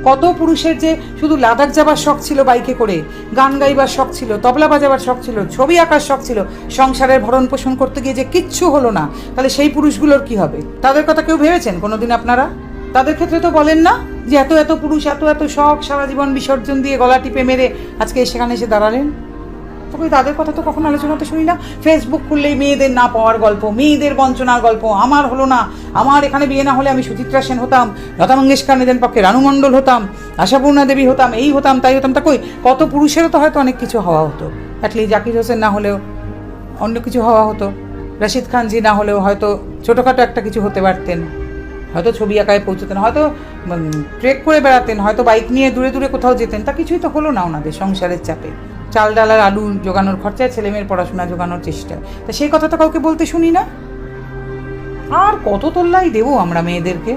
কত পুরুষের যে শুধু লাদাখ যাবার শখ ছিল বাইকে করে, গান গাইবার শখ ছিল, তবলা বাজাবার শখ ছিল, ছবি আঁকার শখ ছিল, সংসারের ভরণ পোষণ করতে গিয়ে যে কিচ্ছু হলো না, তাহলে সেই পুরুষগুলোর কি হবে? তাদের কথা কেউ ভেবেছেন কোনোদিন আপনারা? তাদের ক্ষেত্রে তো বলেন না যে এত এত পুরুষ, এত এত শখ সারা জীবন বিসর্জন দিয়ে গলা টিপে মেরে আজকে সেখানে এসে দাঁড়ালেন। তবে তাদের কথা তো কখনো আলোচনাতে শুনি না। ফেসবুক খুললেই মেয়েদের না পাওয়ার গল্প, মেয়েদের বঞ্চনার গল্প, আমার হলো না, আমার এখানে বিয়ে না হলে আমি সুচিত্রা সেন হতাম, লতা মঙ্গেশকর নিদেন পক্ষে রানু মণ্ডল হতাম, আশাপূর্ণা দেবী হতাম, এই হতাম তাই হতাম। তা কই, কত পুরুষেরও তো হয়তো অনেক কিছু হওয়া হতো, অ্যাটলিস্ট জাকির হোসেন না হলেও অন্য কিছু হওয়া হতো, রশিদ খানজি না হলেও হয়তো ছোটোখাটো একটা কিছু হতে পারতেন, হয়তো ছবি আঁকায় পৌঁছতেন, হয়তো ট্রেক করে বেড়াতেন, হয়তো বাইক নিয়ে দূরে দূরে কোথাও যেতেন। তা কিছুই তো হলো না ওনাদের সংসারের চাপে, চাল ডাল আর আলু জোগানোর খরচায় ছেলেমেয়ের পড়াশোনা জোগানোর চেষ্টায়। তা সেই কথা তো কাউকে বলতে শুনি না। আর কত তোল্লাই দেবো আমরা মেয়েদেরকে?